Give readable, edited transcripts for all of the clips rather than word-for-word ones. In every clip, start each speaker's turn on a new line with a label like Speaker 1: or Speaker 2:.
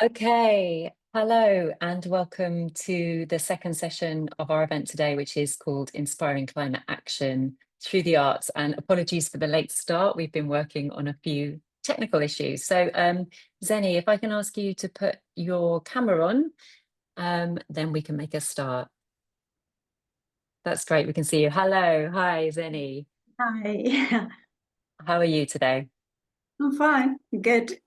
Speaker 1: Okay, hello and welcome to the second session of our event today, which is called Inspiring Climate Action Through the Arts. And apologies for the late start. We've been working on a few technical issues. So Zeny, if I can ask you to put your camera on, then we can make a start. That's great. We can see you. Hello. Hi, Zeny.
Speaker 2: Hi,
Speaker 1: How are you today?
Speaker 2: I'm fine. Good.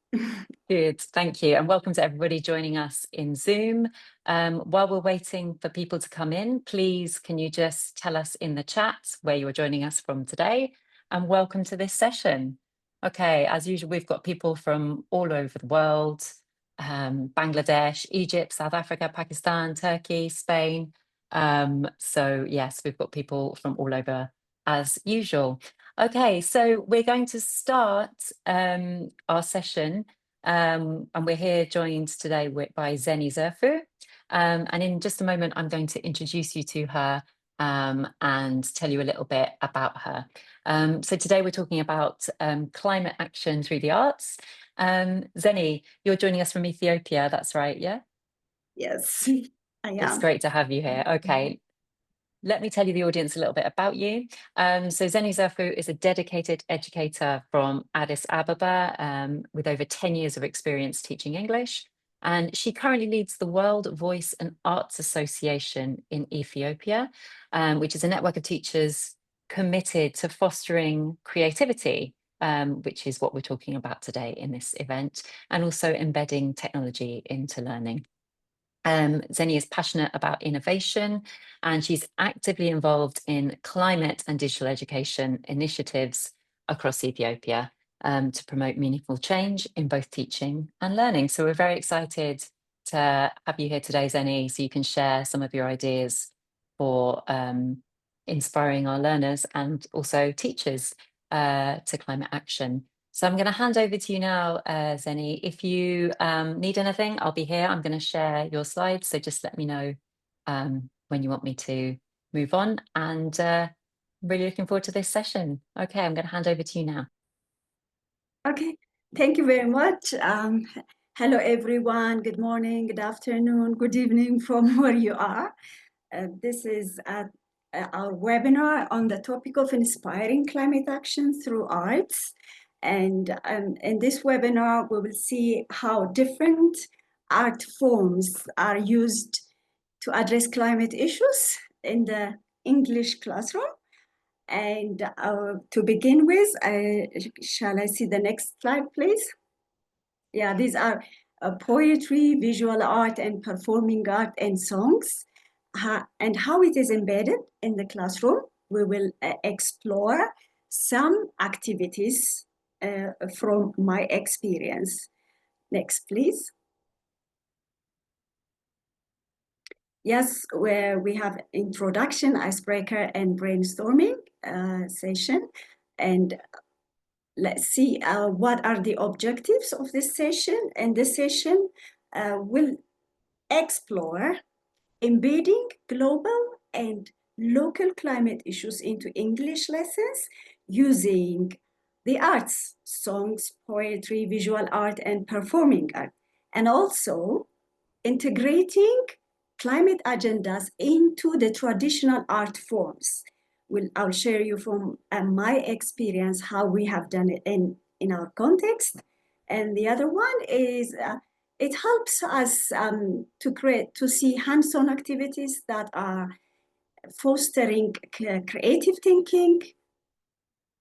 Speaker 1: Good, thank you. And welcome to everybody joining us in Zoom. While we're waiting for people to come in, please can you just tell us in the chat where you're joining us from today, and welcome to this session. Okay, as usual, we've got people from all over the world, Bangladesh, Egypt, South Africa, Pakistan, Turkey, Spain. So yes, we've got people from all over as usual. Okay, so we're going to start our session. And we're here joined today by Zeny Zerfu. And in just a moment, I'm going to introduce you to her and tell you a little bit about her. So today we're talking about climate action through the arts. Zeny, you're joining us from Ethiopia, that's right, yeah?
Speaker 2: Yes, I
Speaker 1: It's
Speaker 2: am.
Speaker 1: great to have you here. Okay, let me tell you the audience a little bit about you. So Zeny Zerfu is a dedicated educator from Addis Ababa with over 10 years of experience teaching English. And she currently leads the World Voice and Arts Association in Ethiopia, which is a network of teachers committed to fostering creativity, which is what we're talking about today in this event, and also embedding technology into learning. Zeny is passionate about innovation, and she's actively involved in climate and digital education initiatives across Ethiopia to promote meaningful change in both teaching and learning. So we're very excited to have you here today, Zeny, so you can share some of your ideas for inspiring our learners and also teachers to climate action. So I'm going to hand over to you now, Zeny. If you need anything, I'll be here. I'm going to share your slides. So just let me know when you want me to move on. And really looking forward to this session. Okay, I'm going to hand over to you now.
Speaker 2: Okay, thank you very much. Hello, everyone. Good morning, good afternoon, good evening from where you are. This is our webinar on the topic of inspiring climate action through arts. And in this webinar, we will see how different art forms are used to address climate issues in the English classroom. And to begin with, shall I see the next slide, please? Yeah, these are poetry, visual art, and performing art and songs, and how it is embedded in the classroom. We will explore some activities from my experience. Next, please. Yes, where we have introduction, icebreaker, and brainstorming session. And let's see what are the objectives of this session. And this session will explore embedding global and local climate issues into English lessons using the arts, songs, poetry, visual art, and performing art. And also integrating climate agendas into the traditional art forms. I'll share you from my experience how we have done it in our context. And the other one is it helps us to see hands-on activities that are fostering creative thinking,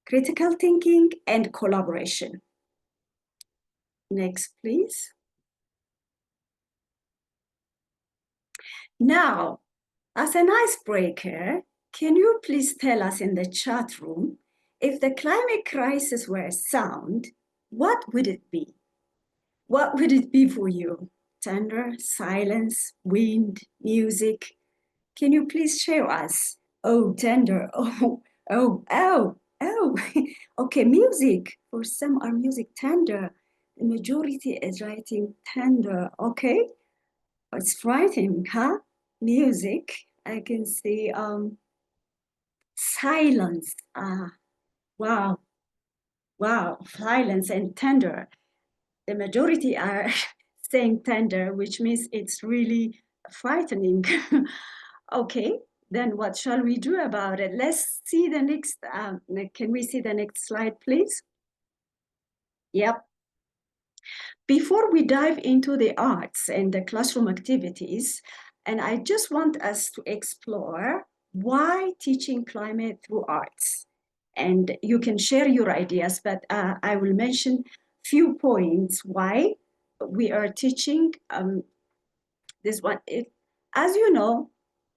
Speaker 2: critical thinking, and collaboration. Next, please. Now, as an icebreaker, can you please tell us in the chat room, if the climate crisis were a sound, what would it be? What would it be for you? Thunder, silence, wind, music? Can you please share us? Oh, thunder, oh. Okay, music. For some are music thunder. The majority is writing thunder, okay? It's frightening, huh? Music, I can see silence. Wow, silence and thunder. The majority are saying tender, which means it's really frightening. Okay, then what shall we do about it? Let's see the next, can we see the next slide, please? Yep. Before we dive into the arts and the classroom activities, and I just want us to explore why teaching climate through arts. And you can share your ideas, but I will mention few points why we are teaching this one. As you know,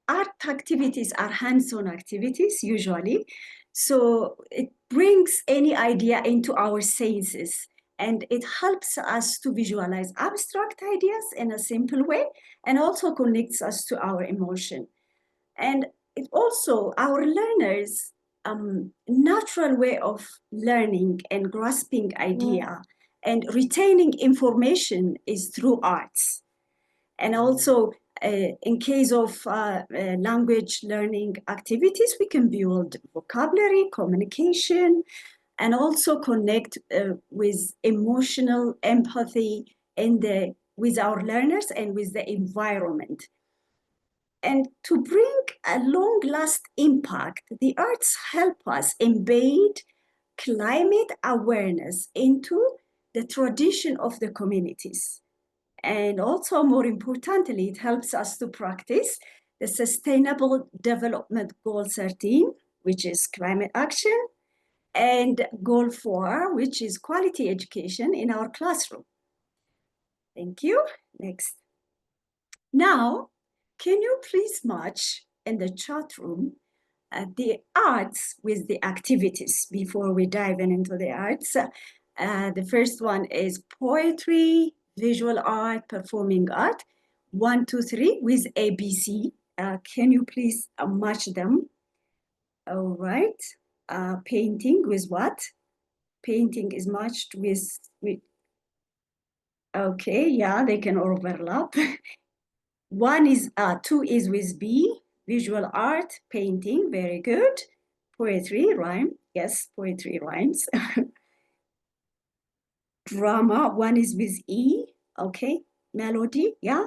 Speaker 2: art activities are hands-on activities usually. So it brings any idea into our senses, and it helps us to visualize abstract ideas in a simple way, and also connects us to our emotion. And it also, our learners' natural way of learning and grasping idea and retaining information is through arts. And also, in case of language learning activities, we can build vocabulary, communication, and also connect with emotional empathy with our learners and with the environment. And to bring a long-lasting impact, the arts help us embed climate awareness into the tradition of the communities. And also, more importantly, it helps us to practice the Sustainable Development Goal 13, which is climate action, and Goal 4, which is quality education in our classroom. Thank you. Next. Now, can you please match in the chat room the arts with the activities before we dive into the arts? The first one is poetry, visual art, performing art. 1, 2, 3 with ABC. Can you please match them? All right. Painting with what? Painting is matched with. Okay, yeah, they can overlap. 2 is with B, visual art, painting, very good. Poetry, rhyme, yes, poetry rhymes. Drama, 1 is with E, okay. Melody, yeah,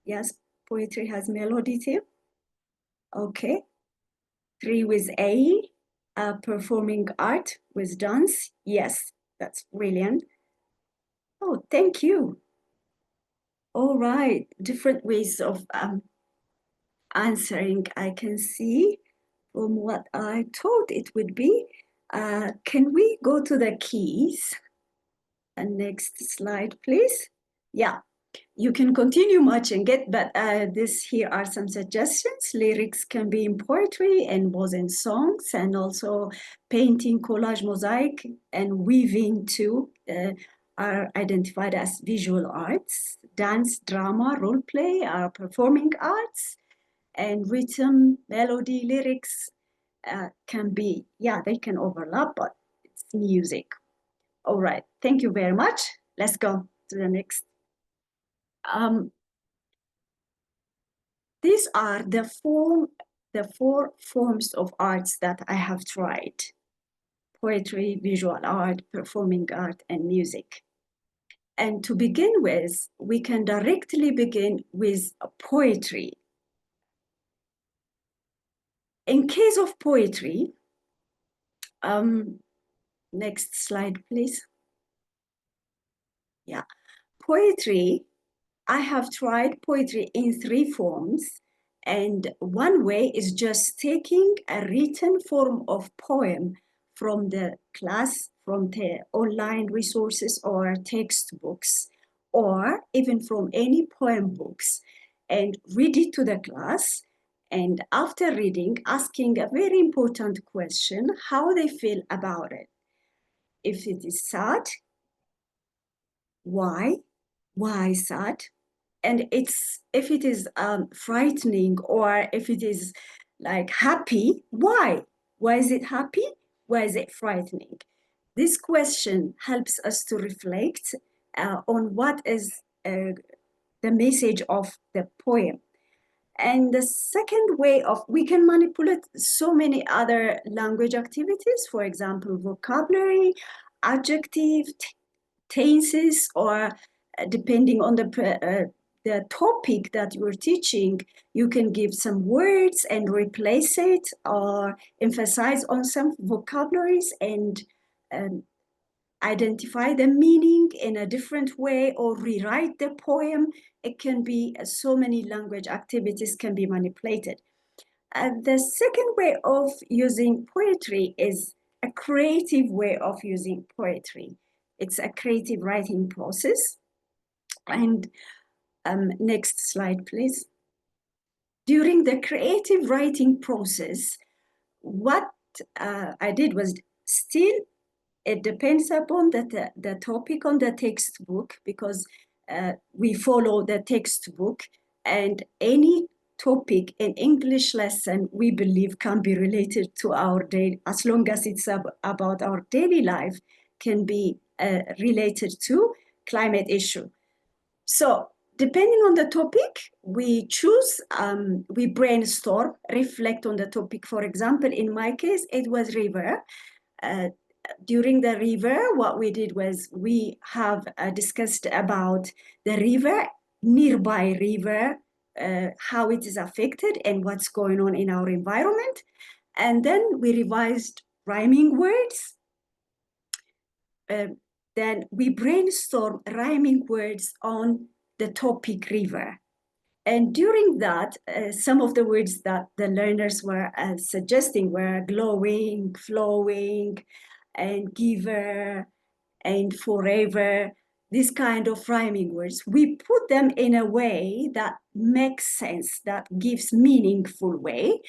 Speaker 2: yes, poetry has melody too. Okay. 3 with A, performing art with dance, yes, that's brilliant. Oh, thank you. All right, different ways of answering, I can see from what I thought it would be. Can we go to the keys? And next slide, please. Yeah, you can continue matching it, but here are some suggestions. Lyrics can be in poetry and was in songs, and also painting, collage, mosaic, and weaving too are identified as visual arts. Dance, drama, role play are performing arts. And rhythm, melody, lyrics can be, yeah, they can overlap, but it's music. All right, thank you very much. Let's go to the next. These are the 4 forms of arts that I have tried: poetry, visual art, performing art, and music. And to begin with, we can directly begin with poetry. In case of poetry, next slide, please. Yeah, poetry, I have tried poetry in 3 forms. And one way is just taking a written form of poem from the class, from the online resources or textbooks, or even from any poem books, and read it to the class. And after reading, asking a very important question, how they feel about it. If it is sad, why? Why sad? And if it is frightening, or if it is like happy, why? Why is it happy? Why is it frightening? This question helps us to reflect on what is the message of the poem. And the second way we can manipulate so many other language activities, for example, vocabulary, adjective, tenses, or depending on the topic that you're teaching, you can give some words and replace it, or emphasize on some vocabularies and identify the meaning in a different way, or rewrite the poem. It can be so many language activities can be manipulated. The second way of using poetry is a creative way of using poetry. It's a creative writing process. And next slide, please. During the creative writing process, what I did was still, it depends upon the topic on the textbook, because we follow the textbook, and any topic in English lesson we believe can be related to our day, as long as it's about our daily life, can be related to climate issue. So depending on the topic, we choose, we brainstorm, reflect on the topic. For example, in my case, it was river. During the river, what we did was we have discussed about the river, nearby river, how it is affected and what's going on in our environment. And then we revised rhyming words. Then we brainstorm rhyming words on the topic river. And during that, some of the words that the learners were suggesting were glowing, flowing, and giver, and forever, this kind of rhyming words. We put them in a way that makes sense, that gives meaningful way,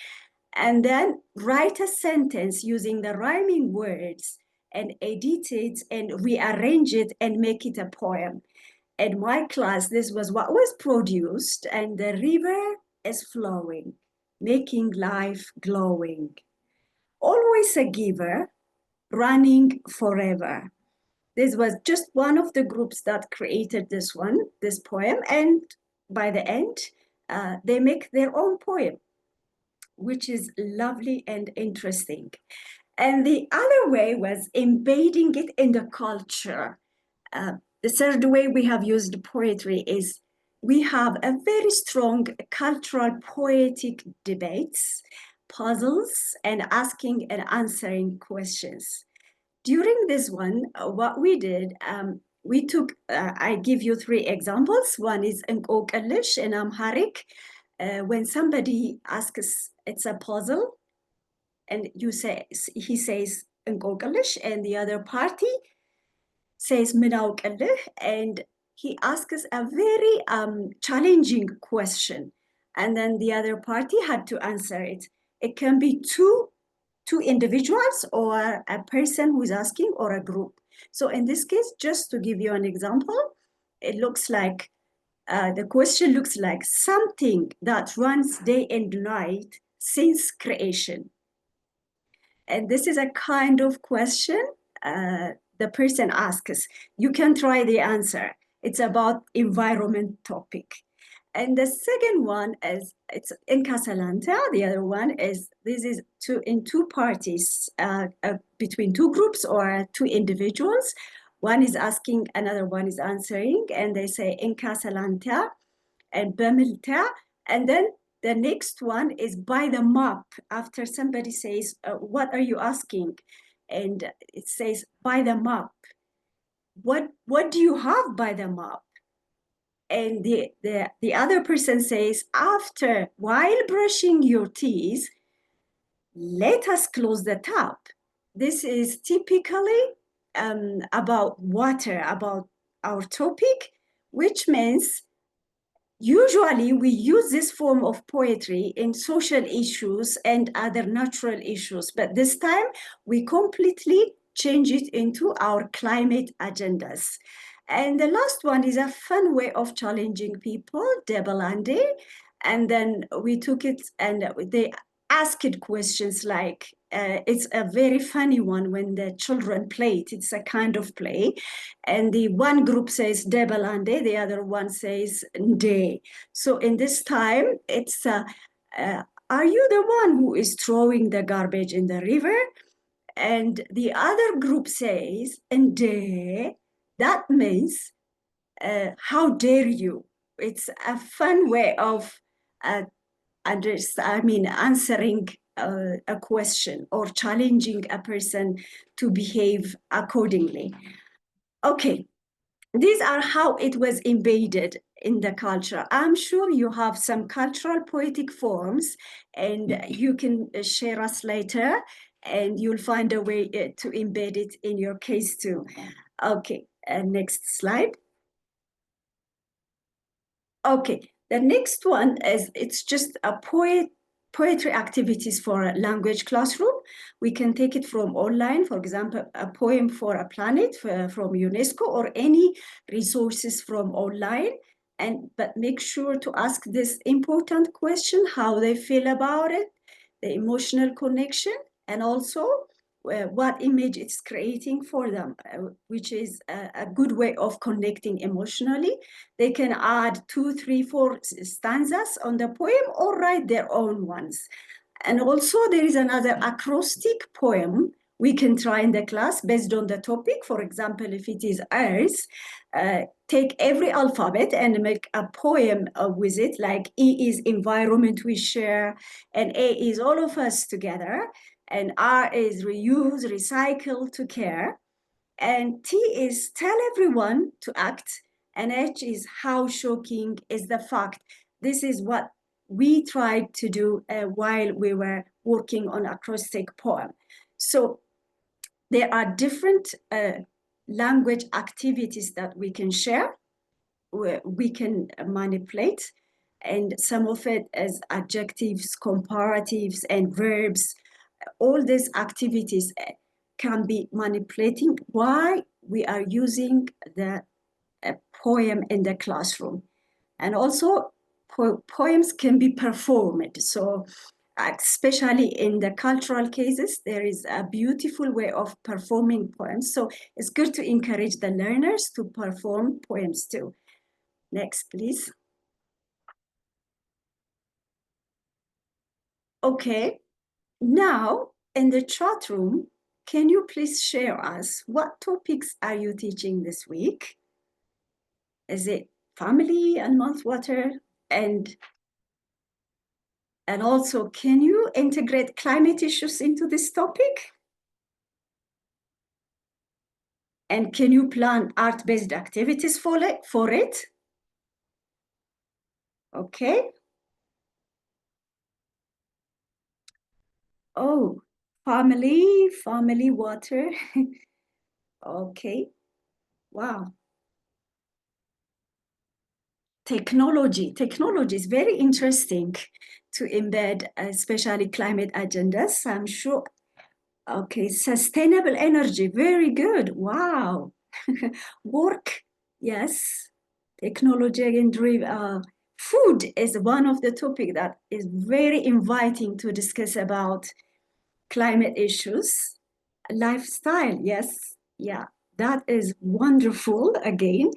Speaker 2: and then write a sentence using the rhyming words and edit it and rearrange it and make it a poem. In my class, this was what was produced, and the river is flowing, making life glowing. Always a giver, running forever. This was just one of the groups that created this poem, and by the end, they make their own poem, which is lovely and interesting. And the other way was embedding it in the culture. The third way we have used poetry is we have a very strong cultural poetic debates, puzzles, and asking and answering questions. During this one, what we did, we took, I give you 3 examples. One is እንቆቅልሽ in Amharic. When somebody asks, it's a puzzle, and he says እንቆቅልሽ, and the other party says ምን አውቅልህ, and he asks a very challenging question, and then the other party had to answer it. It can be two individuals, or a person who's asking, or a group. So in this case, just to give you an example, it looks like, the question looks like something that runs day and night since creation. And this is a kind of question the person asks. You can try the answer. It's about environment topic. And the second one is, it's in Casalanta. The other one is, this is in two parties, between 2 groups or 2 individuals. One is asking, another one is answering, and they say in Casalanta and Bemilta. And then the next one is by the map. After somebody says, what are you asking? And it says by the map. What do you have by the map? And the other person says, while brushing your teeth, let us close the tap. This is typically about water, about our topic, which means usually we use this form of poetry in social issues and other natural issues, but this time we completely change it into our climate agendas. And the last one is a fun way of challenging people, Debalande. And then we took it and they asked questions like, it's a very funny one when the children play it. It's a kind of play. And the one group says Debalande, the other one says Nde. So in this time, it's, are you the one who is throwing the garbage in the river? And the other group says Nde. That means how dare you? It's a fun way of answering a question or challenging a person to behave accordingly. Okay, these are how it was embedded in the culture. I'm sure you have some cultural poetic forms, and you can share us later, and you'll find a way to embed it in your case too. Okay, next slide. Okay, the next one is, it's just a poetry activities for a language classroom. We can take it from online, for example, a poem for a planet from UNESCO, or any resources from online. But make sure to ask this important question, how they feel about it, the emotional connection, and also what image it's creating for them, which is a good way of connecting emotionally. They can add 2, 3, 4 stanzas on the poem or write their own ones. And also there is another acrostic poem we can try in the class based on the topic. For example, if it is Earth, take every alphabet and make a poem with it, like E is environment we share, and A is all of us together, and R is reuse, recycle, to care, and T is tell everyone to act, and H is how shocking is the fact. This is what we tried to do while we were working on acrostic poem. So there are different language activities that we can share, we can manipulate, and some of it as adjectives, comparatives, and verbs. All these activities can be manipulating why we are using the poem in the classroom. And also poems can be performed. So especially in the cultural cases, there is a beautiful way of performing poems. So it's good to encourage the learners to perform poems too. Next, please. Okay, now in the chat room, can you please share us what topics are you teaching this week? Is it family and mouthwater? And also, can you integrate climate issues into this topic? And can you plan art-based activities for it? Okay. Oh, family, water. Okay. Wow. Technology is very interesting to embed, especially climate agendas, I'm sure. Okay, sustainable energy, very good. Wow. Work, yes. Technology and food is one of the topics that is very inviting to discuss about climate issues. Lifestyle, yes. Yeah, that is wonderful. Again,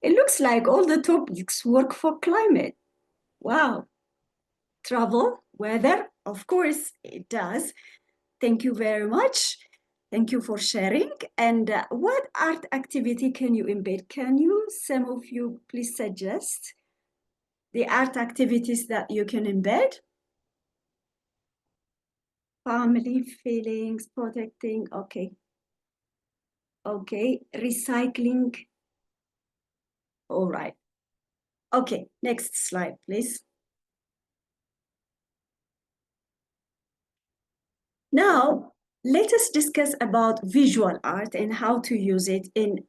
Speaker 2: it looks like all the topics work for climate. Wow. Travel, weather, of course it does. Thank you very much. Thank you for sharing. And what art activity can you embed? Can you, some of you, please suggest the art activities that you can embed? Family, feelings, protecting, okay. Okay, recycling. All right. Okay, next slide, please. Now, let us discuss about visual art and how to use it in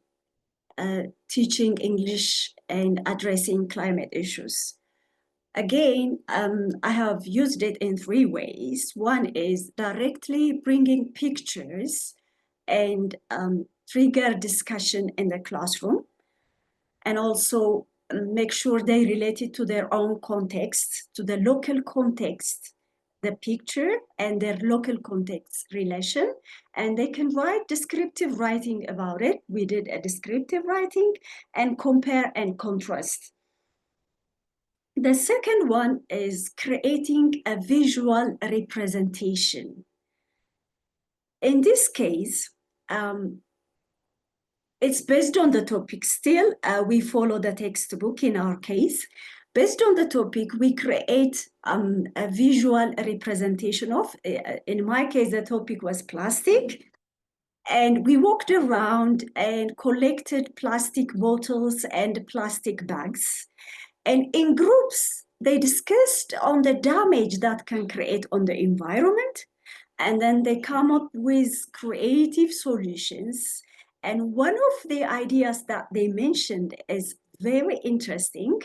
Speaker 2: teaching English and addressing climate issues. Again, I have used it in 3 ways. One is directly bringing pictures and trigger discussion in the classroom, and also make sure they relate it to their own context, to the local context, the picture and their local context relation, and they can write descriptive writing about it. We did a descriptive writing and compare and contrast. The second one is creating a visual representation. In this case, it's based on the topic. Still, we follow the textbook in our case. Based on the topic, we create a visual representation of, in my case, the topic was plastic. And we walked around and collected plastic bottles and plastic bags. And in groups, they discussed on the damage that can create on the environment. And then they come up with creative solutions. And one of the ideas that they mentioned is very interesting.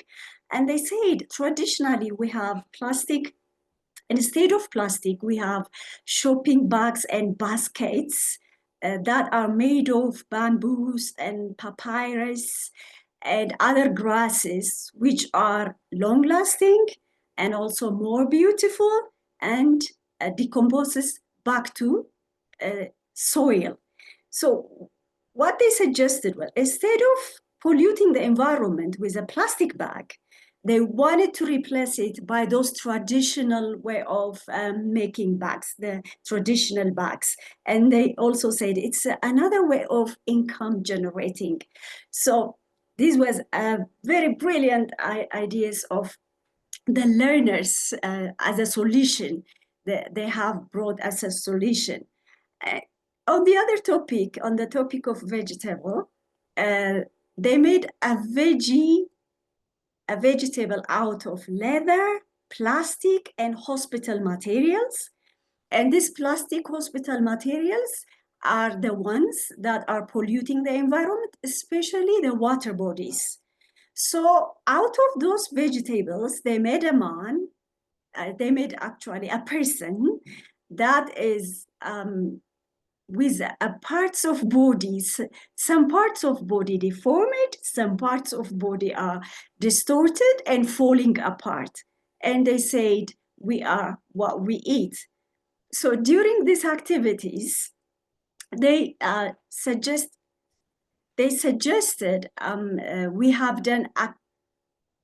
Speaker 2: And they said, traditionally, we have plastic. Instead of plastic, we have shopping bags and baskets that are made of bamboos and papyrus and other grasses, which are long lasting and also more beautiful and decomposes back to soil. So what they suggested was, instead of polluting the environment with a plastic bag, they wanted to replace it by those traditional way of making bags, the traditional bags. And they also said it's another way of income generating. So this was a very brilliant ideas of the learners as a solution that they have brought as a solution. On the other topic, on the topic of vegetable, they made a vegetable out of leather, plastic, and hospital materials. And these plastic hospital materials are the ones that are polluting the environment, especially the water bodies. So out of those vegetables, they made a man, they made actually a person that is with parts of bodies, some parts of body deformed, some parts of body are distorted and falling apart. And they said, we are what we eat. So during these activities, they suggested we have done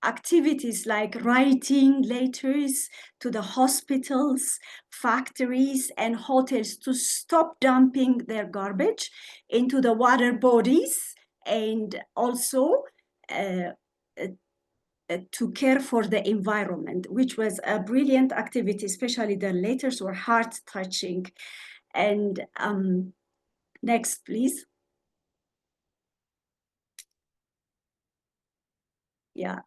Speaker 2: activities like writing letters to the hospitals, factories, and hotels to stop dumping their garbage into the water bodies, and also to care for the environment, which was a brilliant activity, especially the letters were heart-touching. And next, please. Yeah.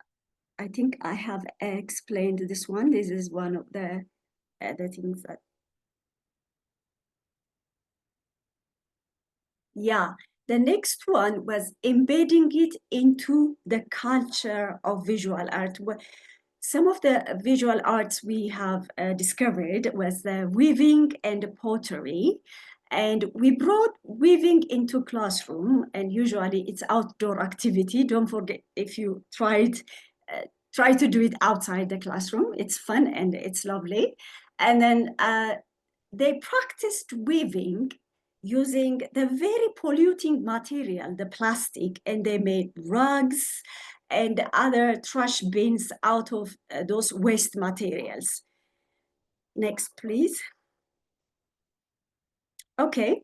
Speaker 2: I think I have explained this one. This is one of the things that. Yeah, the next one was embedding it into the culture of visual art. Some of the visual arts we have discovered was the weaving and pottery. And we brought weaving into classroom, and usually it's outdoor activity. Don't forget, if you try to do it outside the classroom. It's fun and it's lovely. And then they practiced weaving using the very polluting material, the plastic, and they made rugs and other trash bins out of those waste materials. Next, please. Okay.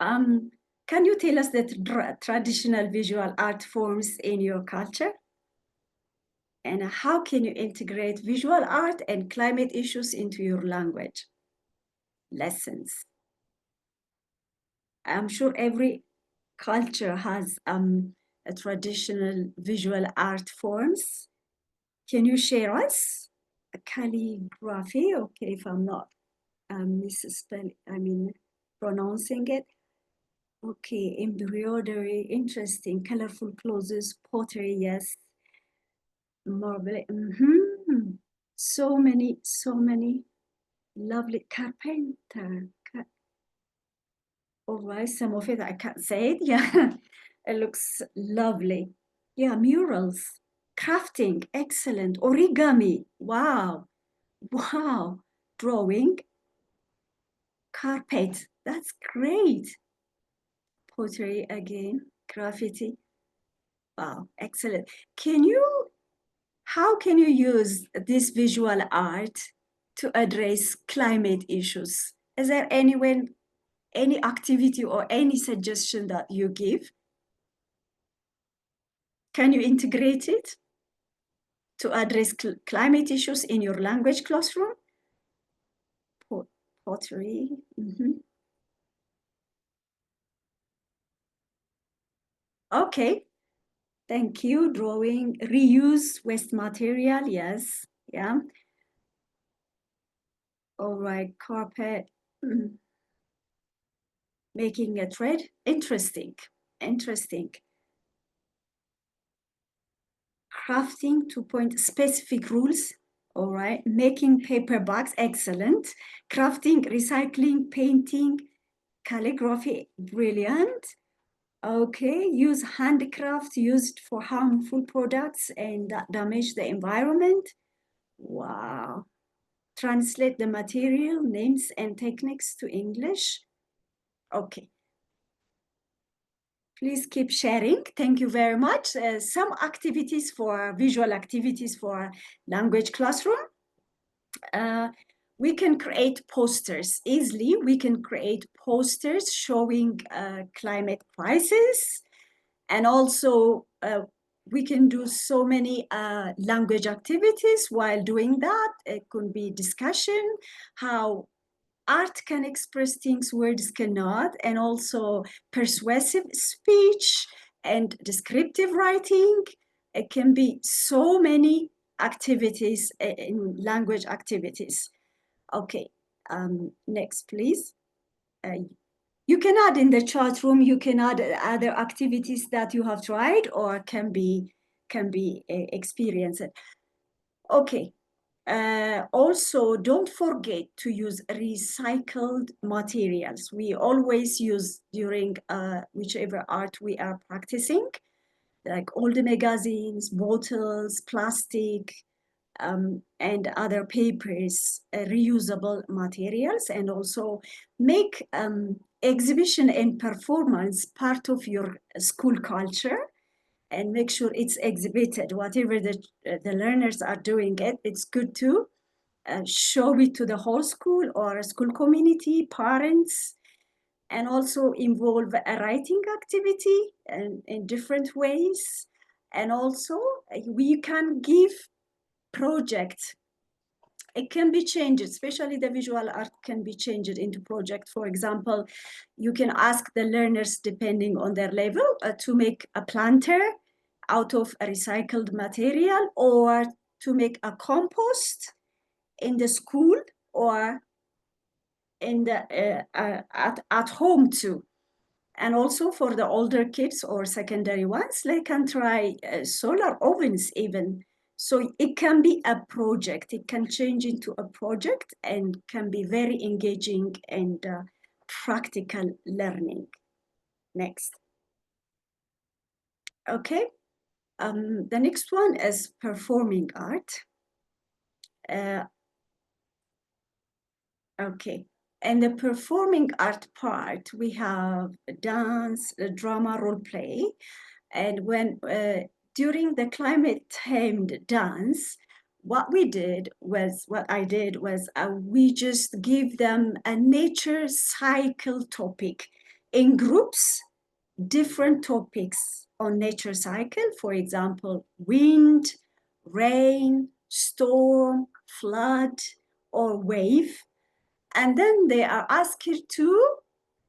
Speaker 2: Can you tell us the traditional visual art forms in your culture? And how can you integrate visual art and climate issues into your language lessons? I'm sure every culture has a traditional visual art forms. Can you share us? A calligraphy, okay, if I'm not pronouncing it. Okay, embroidery, interesting, colorful clothes, pottery, yes. Marble, so many lovely carpenter. All right, some of it I can't say it. Yeah, it looks lovely. Yeah, murals, crafting, excellent. Origami, wow, wow. Drawing, carpet, that's great. Pottery again, graffiti, wow, excellent. How can you use this visual art to address climate issues? Is there anyone any activity or any suggestion that you give? Can you integrate it to address climate issues in your language classroom? Pottery. Okay, thank you. Drawing, reuse waste material, yes, yeah. All right, carpet, making a thread, interesting. Crafting to point specific rules, all right. Making paper bags, excellent. Crafting, recycling, painting, calligraphy, brilliant. Okay, use handicraft used for harmful products and that damage the environment. Wow. Translate the material, names and techniques to English. Okay. Please keep sharing. Thank you very much. Some activities for visual activities for language classroom. We can create posters easily. We can create posters showing climate crisis. And also we can do so many language activities while doing that. It could be discussion, how art can express things words cannot, and also persuasive speech and descriptive writing. It can be so many activities in language activities. Okay, next please. You can add in the chat room, you can add other activities that you have tried or can be experienced. Okay. Also, don't forget to use recycled materials. We always use during whichever art we are practicing, like old magazines, bottles, plastic, and other papers, reusable materials, and also make exhibition and performance part of your school culture and make sure it's exhibited. Whatever the learners are doing it's good to show it to the whole school or school community, parents, and also involve a writing activity in different ways. And also we can give projects. It can be changed, especially the visual art can be changed into project. For example, you can ask the learners, depending on their level, to make a planter out of a recycled material, or to make a compost in the school or in the at home too. And also for the older kids or secondary ones, they can try solar ovens even. So it can be a project. It can change into a project and can be very engaging and practical learning. Next. Okay. The next one is performing art. Okay. And the performing art part, we have dance, drama, role play. And when during the climate themed dance, what I did was we just give them a nature cycle topic in groups, different topics on nature cycle. For example, wind, rain, storm, flood, or wave. And then they are asked to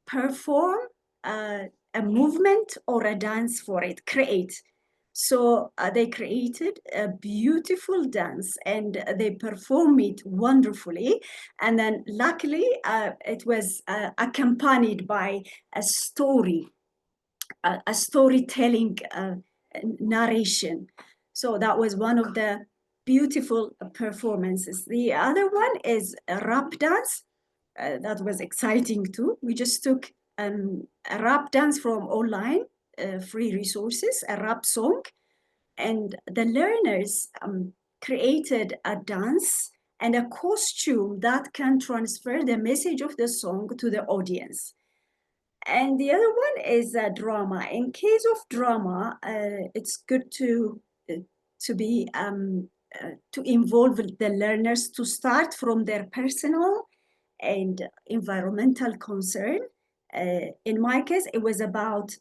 Speaker 2: perform a movement or a dance for it, create. So they created a beautiful dance and they performed it wonderfully. And then luckily it was accompanied by a story, a storytelling narration. So that was one of the beautiful performances. The other one is a rap dance. That was exciting too. We just took a rap dance from online, free resources, a rap song, and the learners created a dance and a costume that can transfer the message of the song to the audience. And the other one is drama. In case of drama, it's good to involve the learners to start from their personal and environmental concern In my case, it was about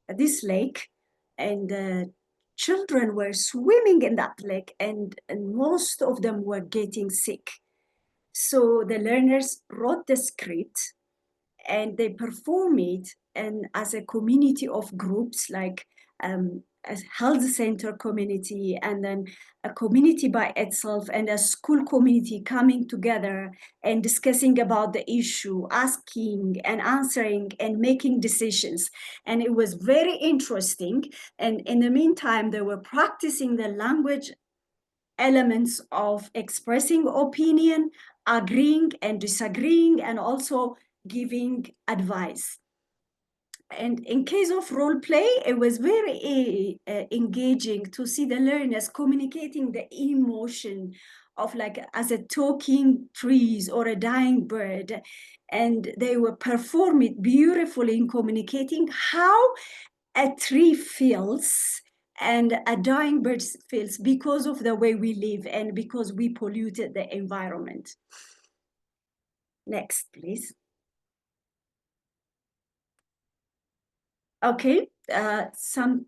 Speaker 2: this lake, and children were swimming in that lake, and most of them were getting sick. So the learners wrote the script and they perform it, and as a community of groups, like a health center community, and then a community by itself, and a school community coming together and discussing about the issue, asking and answering and making decisions. And it was very interesting. And in the meantime, they were practicing the language elements of expressing opinion, agreeing and disagreeing, and also giving advice. And in case of role play, it was very engaging to see the learners communicating the emotion of, like, as a talking trees or a dying bird. And they were performing beautifully in communicating how a tree feels and a dying bird feels because of the way we live and because we polluted the environment. Next, please. Okay, some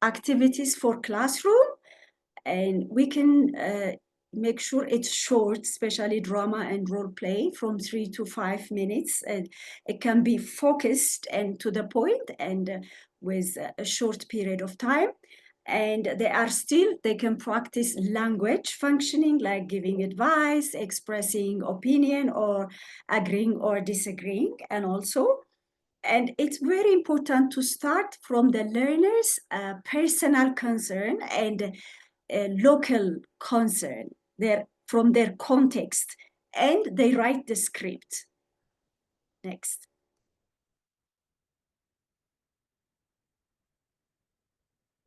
Speaker 2: activities for classroom, and we can make sure it's short, especially drama and role play, from 3 to 5 minutes. And it can be focused and to the point, and with a short period of time. And they can practice language functioning, like giving advice, expressing opinion, or agreeing or disagreeing. And it's very important to start from the learner's personal concern and local concern, from their context, and they write the script. Next.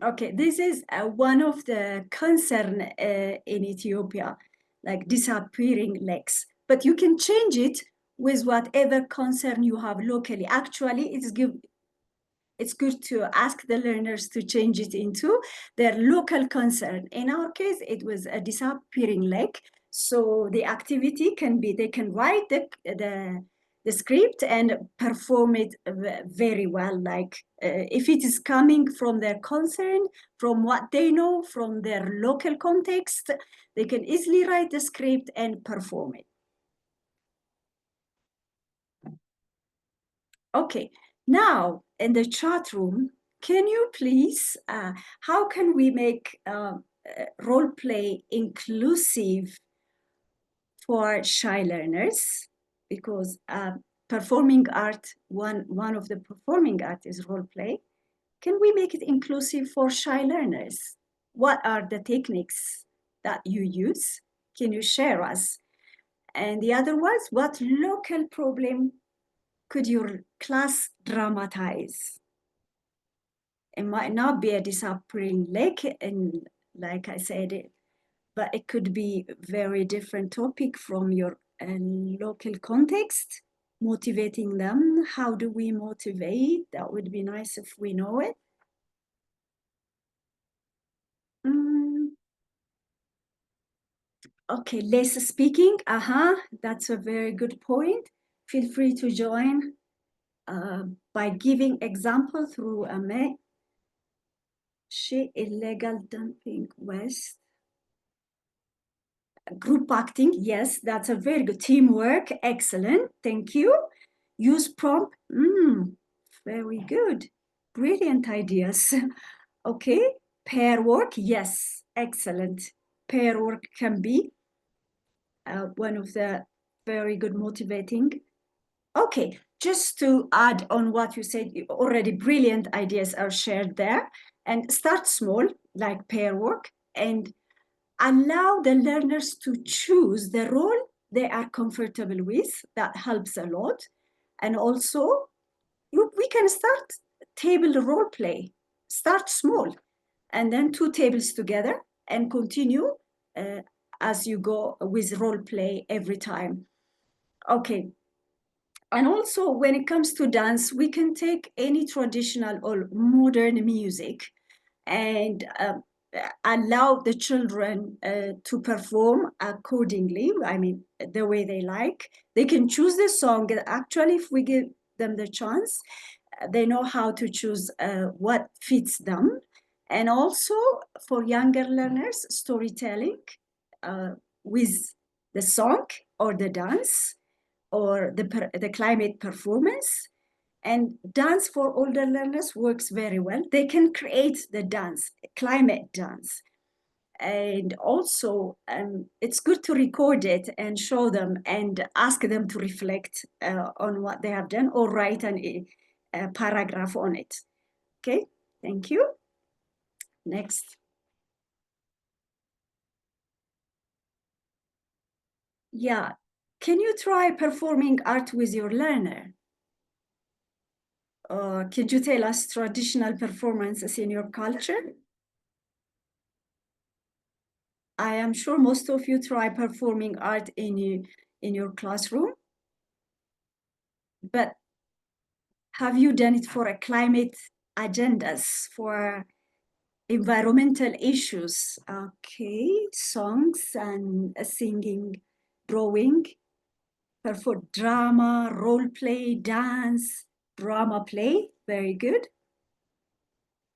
Speaker 2: Okay, this is one of the concern in Ethiopia, like disappearing lakes. But you can change it with whatever concern you have locally. Actually, it's good to ask the learners to change it into their local concern. In our case, it was a disappearing lake. So the activity can be, they can write the script and perform it very well. Like if it is coming from their concern, from what they know, from their local context, they can easily write the script and perform it. Okay, now in the chat room, can you please, how can we make role play inclusive for shy learners? Because performing art, one of the performing art is role play. Can we make it inclusive for shy learners? What are the techniques that you use? Can you share us? And the other was, what local problem could your class dramatize? It might not be a disappearing lake, and like I said, but it could be a very different topic from your local context. Motivating them. How do we motivate? That would be nice if we know it. Okay, less speaking. That's a very good point. Feel free to join by giving example through a illegal dumping waste. Group acting, yes, that's a very good. Teamwork, excellent, thank you. Use prompt, very good. Brilliant ideas. Okay, pair work, yes, excellent. Pair work can be one of the very good motivating. Okay, just to add on what you said, already brilliant ideas are shared there. And start small, like pair work, and allow the learners to choose the role they are comfortable with. That helps a lot. And also, we can start table role play. Start small, and then 2 tables together, and continue as you go with role play every time. Okay. And also, when it comes to dance, we can take any traditional or modern music and allow the children to perform accordingly. I mean, the way they like. They can choose the song. Actually, if we give them the chance. They know how to choose what fits them. And also for younger learners, storytelling with the song or the dance or the climate performance. And dance for older learners works very well. They can create the dance, climate dance. And also, it's good to record it and show them and ask them to reflect on what they have done or write a paragraph on it. Okay, thank you. Next. Yeah, can you try performing art with your learner? Could you tell us traditional performances in your culture? I am sure most of you try performing art in your classroom, but have you done it for a climate agendas, for environmental issues? Okay, songs and singing, drawing, for drama, role play, dance, drama play, very good.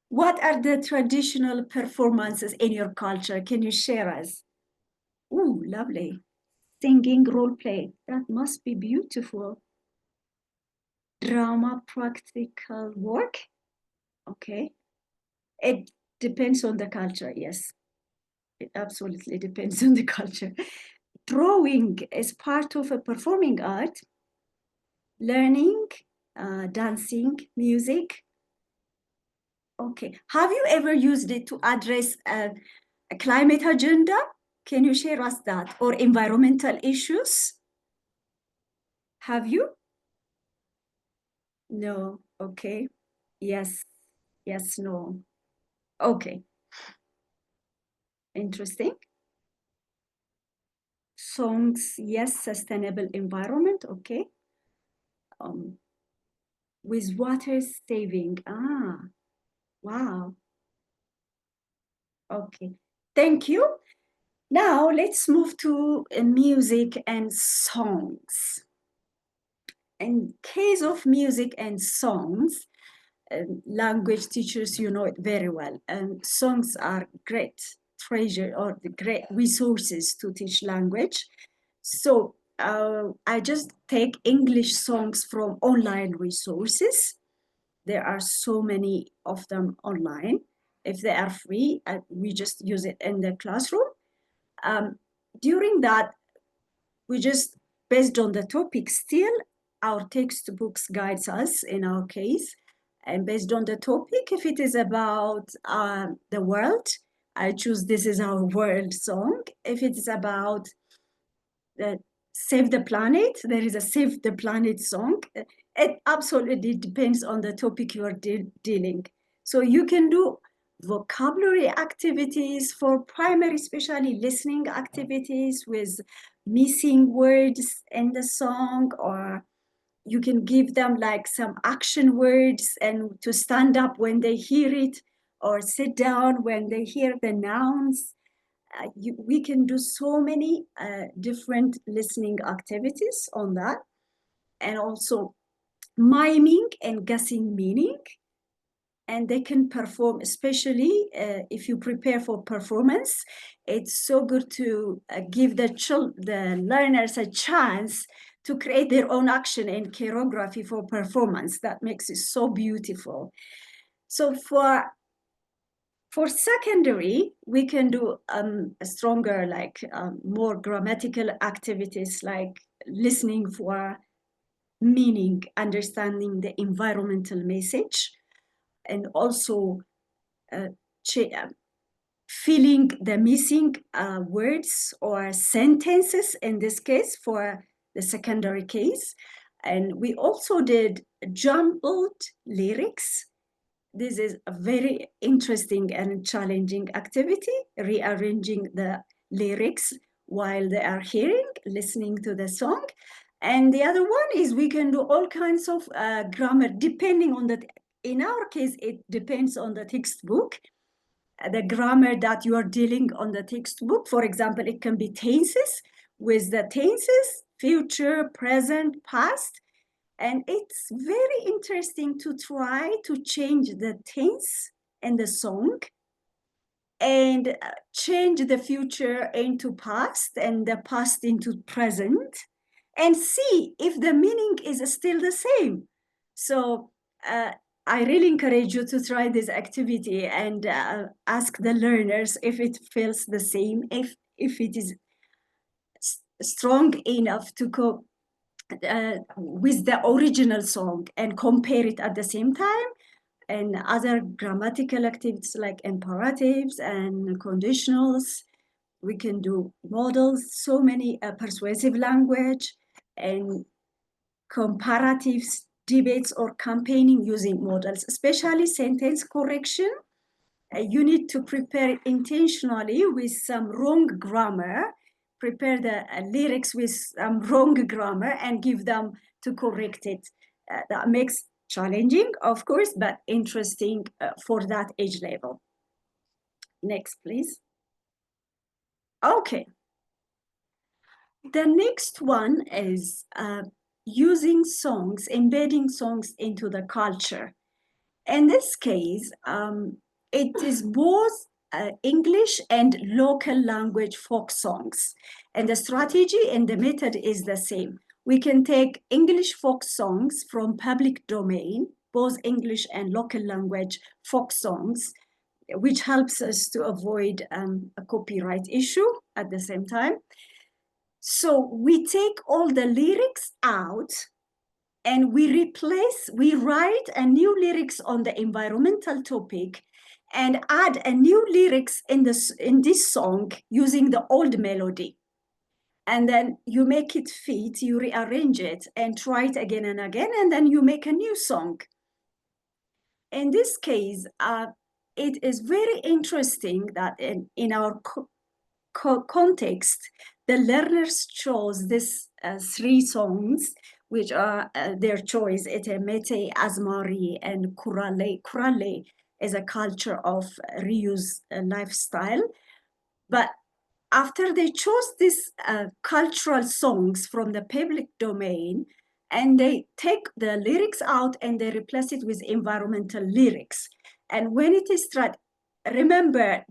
Speaker 2: What are the traditional performances in your culture? Can you share us? Ooh, lovely. Singing, role play, that must be beautiful. Drama, practical work, okay. It depends on the culture, yes. It absolutely depends on the culture. Drawing is part of a performing art, learning, dancing, music. Okay, have you ever used it to address a climate agenda? Can you share us that? Or environmental issues? Have you? No, okay. Yes, yes, no. Okay, interesting. Songs, yes, sustainable environment, okay. With water saving, wow. Okay, thank you. Now let's move to music and songs. In case of music and songs, language teachers, you know it very well. And songs are great treasure or the great resources to teach language. So I just take English songs from online resources. There are so many of them online. If they are free, we just use it in the classroom. During that, we just, based on the topic still, our textbooks guides us in our case. And based on the topic, if it is about the world, I choose This Is Our World song. If it is about Save the Planet, there is a Save the Planet song. It absolutely depends on the topic you are dealing. So you can do vocabulary activities for primary, especially listening activities with missing words in the song, or you can give them like some action words and to stand up when they hear it, or sit down when they hear the nouns. We can do so many different listening activities on that. And also miming and guessing meaning. And they can perform, especially if you prepare for performance. It's so good to give the learners a chance to create their own action and choreography for performance. That makes it so beautiful. So for secondary, we can do a stronger, like more grammatical activities, like listening for meaning, understanding the environmental message, and also filling the missing words or sentences in this case for the secondary case. And we also did jumbled lyrics. This is a very interesting and challenging activity, rearranging the lyrics while they are listening to the song. And the other one is we can do all kinds of grammar, depending on in our case, it depends on the textbook, the grammar that you are dealing on the textbook. For example, it can be tenses with the tenses, future, present, past. And it's very interesting to try to change the tense in the song and change the future into past and the past into present and see if the meaning is still the same. So I really encourage you to try this activity and ask the learners if it feels the same, if it is strong enough to go with the original song and compare it at the same time. And other grammatical activities like imperatives and conditionals. We can do models, so many persuasive language and comparatives, debates or campaigning using models, especially sentence correction. You need to prepare intentionally with some wrong grammar, prepare the lyrics with some wrong grammar and give them to correct it. That makes challenging, of course, but interesting for that age level. Next, please. Okay. The next one is using songs, embedding songs into the culture. In this case, it is both English and local language folk songs. And the strategy and the method is the same. We can take English folk songs from public domain, both English and local language folk songs, which helps us to avoid a copyright issue at the same time. So we take all the lyrics out and we write a new lyrics on the environmental topic and add a new lyrics in this song using the old melody. And then you make it fit, you rearrange it and try it again and again, and then you make a new song. In this case, it is very interesting that in our context, the learners chose these 3 songs, which are their choice, Etemete, Azmari, and Kurale. Kurale is a culture of reuse lifestyle. But after they chose these cultural songs from the public domain, and they take the lyrics out and they replace it with environmental lyrics. And when it is remember,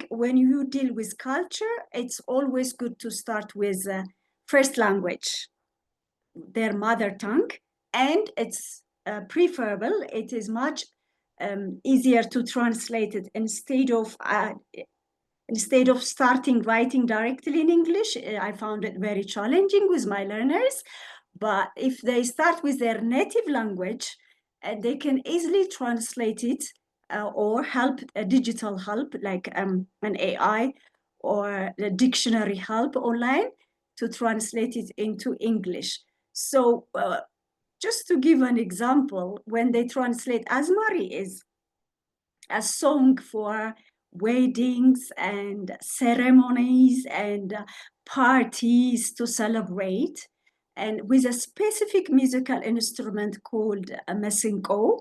Speaker 2: when you deal with culture, it's always good to start with first language, their mother tongue, and it's preferable. It is much easier to translate it instead of starting writing directly in English. I found it very challenging with my learners. But if they start with their native language, they can easily translate it or help a digital help like an AI or a dictionary help online to translate it into English. So just to give an example, when they translate Azmari is a song for weddings and ceremonies and parties to celebrate, and with a specific musical instrument called a masinko.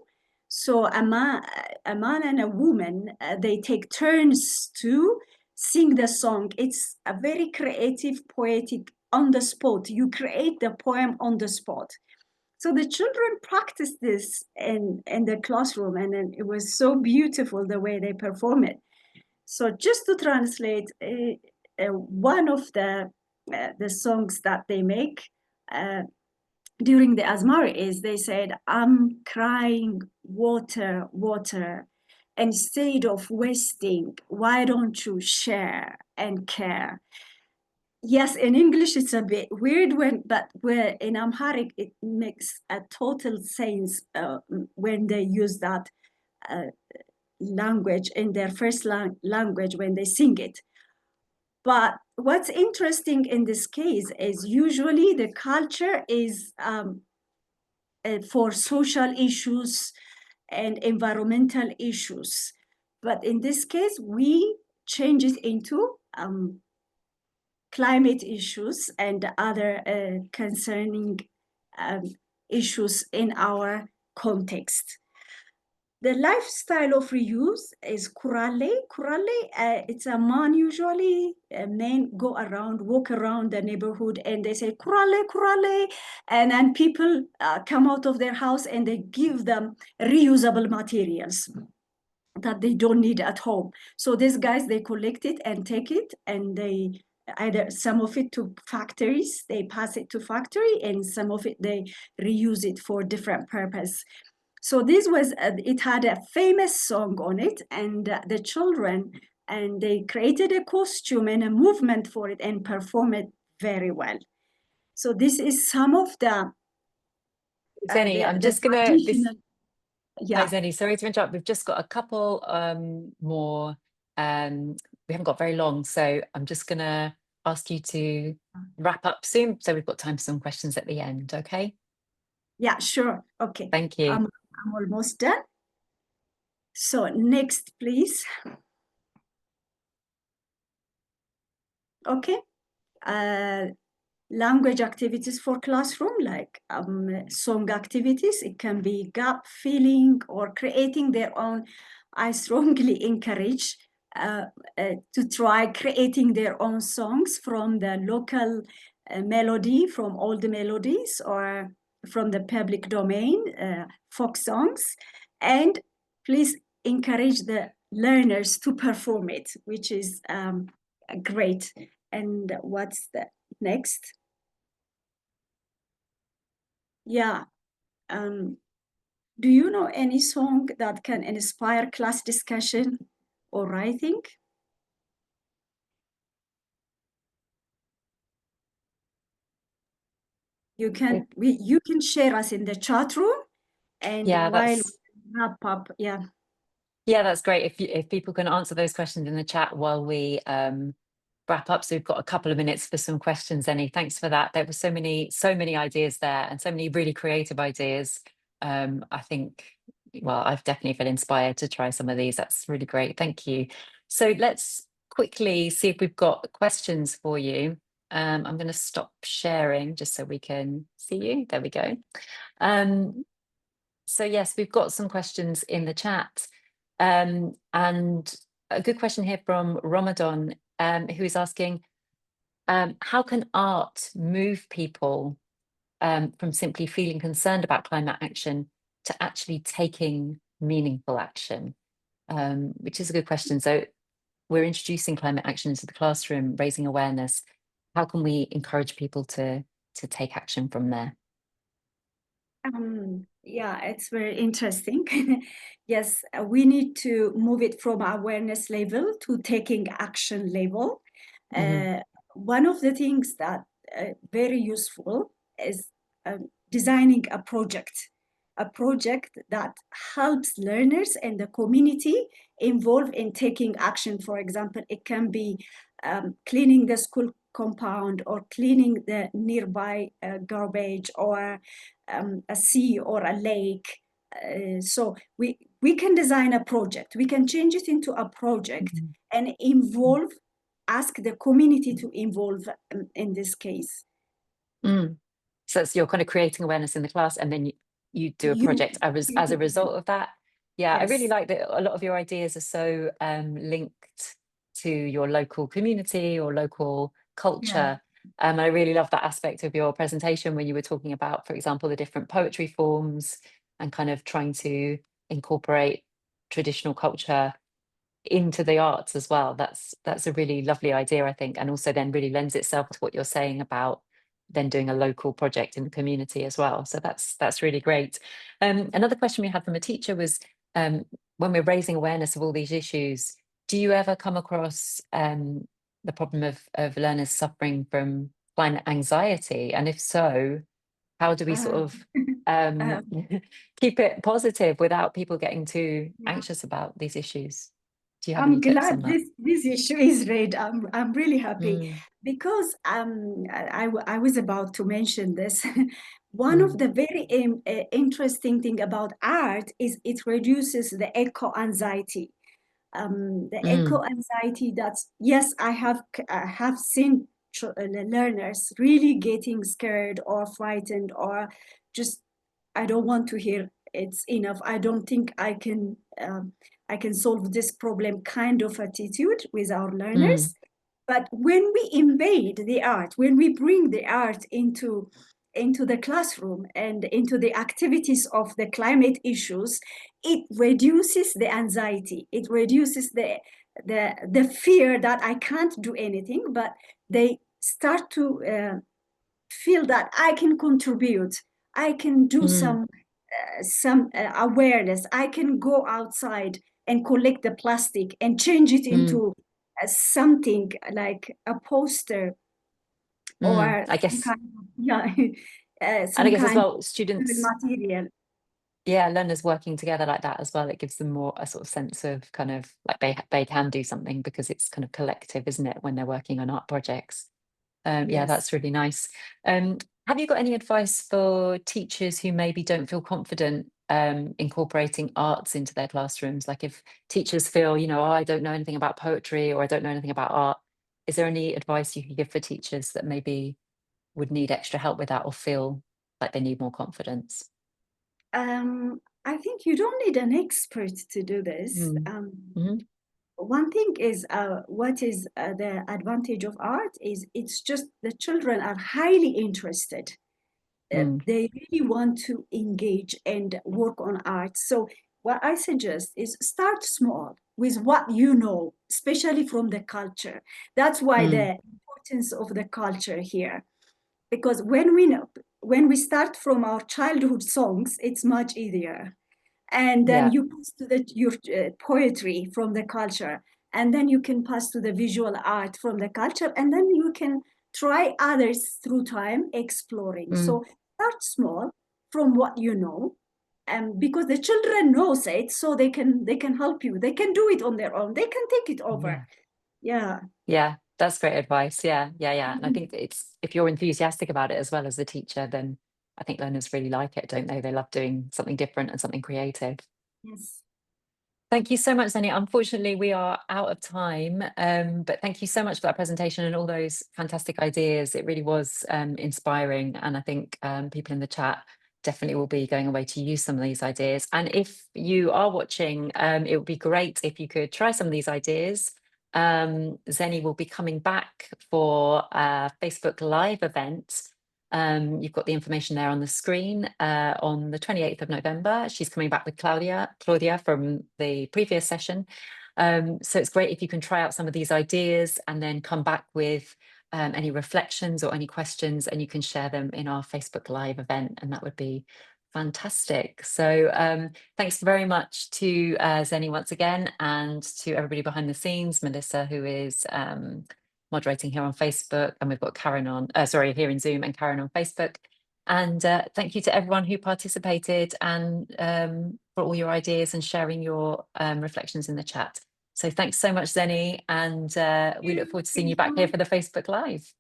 Speaker 2: So a man and a woman, they take turns to sing the song. It's a very creative, poetic, on the spot. You create the poem on the spot. So the children practiced this in the classroom, and it was so beautiful the way they perform it. So just to translate, one of the songs that they make during the Azmari is they said, "I'm crying water, water. Instead of wasting, why don't you share and care?" Yes, in English it's a bit weird but where in Amharic it makes a total sense when they use that language in their first language when they sing it. But what's interesting in this case is usually the culture is for social issues and environmental issues. But in this case, we change it into climate issues and other concerning issues in our context. the lifestyle of reuse is kurale. Kurale, it's a man usually, men go around, walk around the neighborhood and they say kurale, kurale. And then people come out of their house and they give them reusable materials that they don't need at home. So these guys, they collect it and take it, and they either some of it to factories, they pass it to factory, and some of it they reuse it for different purpose. So this was, it had a famous song on it, and the children, and they created a costume and a movement for it and perform it very well. So this is some of the
Speaker 1: Zeny, I'm
Speaker 2: the
Speaker 1: just gonna
Speaker 2: traditional.
Speaker 1: Hi,
Speaker 2: Yeah,
Speaker 1: Zeny, sorry to interrupt. We've just got a couple more. We haven't got very long, so I'm just gonna ask you to wrap up soon, so we've got time for some questions at the end. Okay?
Speaker 2: yeah, sure. Okay,
Speaker 1: Thank you.
Speaker 2: I'm almost done. So next, please. Okay. Language activities for classroom, like song activities. It can be gap filling or creating their own. I strongly encourage to try creating their own songs from the local melody, from old melodies, or from the public domain, folk songs. And please encourage the learners to perform it, which is great. And what's the next? Yeah. Do you know any song that can inspire class discussion or writing? You can share us in the chat room, and
Speaker 1: Yeah,
Speaker 2: while
Speaker 1: that's
Speaker 2: we wrap up, yeah.
Speaker 1: yeah, that's great. If people can answer those questions in the chat while we wrap up. So we've got a couple of minutes for some questions, Zeny. Thanks for that. There were so many ideas there, and so many really creative ideas. I think, well, I've definitely felt inspired to try some of these. That's really great. Thank you. So let's quickly see if we've got questions for you. I'm going to stop sharing just so we can see you. There we go. So yes, we've got some questions in the chat. And a good question here from Ramadan, who is asking, how can art move people from simply feeling concerned about climate action to actually taking meaningful action? Which is a good question. So we're introducing climate action into the classroom, raising awareness. How can we encourage people to take action from there?
Speaker 2: Yeah, it's very interesting. Yes, we need to move it from awareness level to taking action level.
Speaker 1: Mm-hmm.
Speaker 2: One of the things that very useful is designing a project that helps learners and the community involved in taking action. For example, it can be cleaning the school compound or cleaning the nearby garbage, or a sea or a lake. So we can design a project. We can change it into a project and ask the community to involve in this case.
Speaker 1: So that's, you're kind of creating awareness in the class, and then you do a project as a result of that. Yeah, I really
Speaker 2: Yes.
Speaker 1: like that a lot of your ideas are so linked to your local community or local culture. I really love that aspect of your presentation when you were talking about, for example, the different poetry forms and kind of trying to incorporate traditional culture into the arts as well. That's a really lovely idea, I think, and also then really lends itself to what you're saying about then doing a local project in the community as well. So that's really great. Another question we had from a teacher was, when we're raising awareness of all these issues, do you ever come across the problem of learners suffering from climate anxiety? And if so, how do we sort of keep it positive without people getting too anxious about these issues? Do you have any
Speaker 2: I'm
Speaker 1: tips
Speaker 2: glad
Speaker 1: on that?
Speaker 2: this issue is raised. I'm really happy because I was about to mention this. One of the very interesting thing about art is it reduces the eco anxiety. The eco anxiety, that's, yes, I have seen learners really getting scared or frightened, or just, I don't want to hear it's enough. I don't think I can solve this problem kind of attitude with our learners. But when we embed the art, when we bring the art into the classroom and into the activities of the climate issues, it reduces the anxiety. It reduces the fear that I can't do anything, but they start to feel that I can contribute. I can do some awareness. I can go outside and collect the plastic and change it into something like a poster or
Speaker 1: I
Speaker 2: some
Speaker 1: guess,
Speaker 2: kind of, yeah,
Speaker 1: and I
Speaker 2: some
Speaker 1: guess as
Speaker 2: kind
Speaker 1: well,
Speaker 2: of
Speaker 1: students,
Speaker 2: material.
Speaker 1: yeah, learners working together like that as well, it gives them more a sort of sense of kind of like they can do something because it's kind of collective, isn't it, when they're working on art projects. Yeah,
Speaker 2: Yes.
Speaker 1: that's really nice. Have you got any advice for teachers who maybe don't feel confident incorporating arts into their classrooms? Like if teachers feel, you know, oh, I don't know anything about poetry or I don't know anything about art, is there any advice you could give for teachers that maybe would need extra help with that or feel like they need more confidence?
Speaker 2: I think you don't need an expert to do this.
Speaker 1: Mm-hmm.
Speaker 2: One thing is what is the advantage of art is it's just the children are highly interested.
Speaker 1: Mm,
Speaker 2: They really want to engage and work on art. So what I suggest is start small with what you know, especially from the culture. That's why
Speaker 1: mm,
Speaker 2: the importance of the culture here. Because when we start from our childhood songs, it's much easier, and then
Speaker 1: yeah.
Speaker 2: you pass to your poetry from the culture, and then you can pass to the visual art from the culture, and then you can try others through time exploring.
Speaker 1: Mm,
Speaker 2: So start small from what you know, and because the children knows it, so they can help you, they can do it on their own, they can take it over.
Speaker 1: yeah.
Speaker 2: Yeah.
Speaker 1: Yeah, that's great advice. Yeah, yeah, yeah. And I think it's if you're enthusiastic about it as well as the teacher, then I think learners really like it, don't they? They love doing something different and something creative.
Speaker 2: Yes.
Speaker 1: Thank you so much, Zeny. Unfortunately, we are out of time, but thank you so much for that presentation and all those fantastic ideas. It really was inspiring, and I think people in the chat definitely will be going away to use some of these ideas. And if you are watching, it would be great if you could try some of these ideas. Zeny will be coming back for a Facebook Live event. You've got the information there on the screen on the 28th of November. She's coming back with Claudia from the previous session. So it's great if you can try out some of these ideas and then come back with any reflections or any questions, and you can share them in our Facebook Live event, and that would be fantastic. So thanks very much to Zeny once again, and to everybody behind the scenes, Melissa, who is moderating here on Facebook, and we've got Karen on, here in Zoom, and Karen on Facebook. And thank you to everyone who participated and for all your ideas and sharing your reflections in the chat. So thanks so much, Zeny, and we look forward to seeing you back here for the Facebook Live.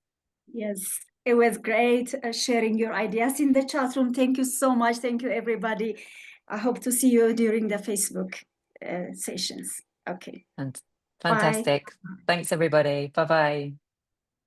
Speaker 2: Yes, it was great sharing your ideas in the chat room. Thank you so much. Thank you, everybody. I hope to see you during the Facebook sessions. Okay.
Speaker 1: And
Speaker 2: Bye.
Speaker 1: fantastic. Thanks, everybody. Bye-bye.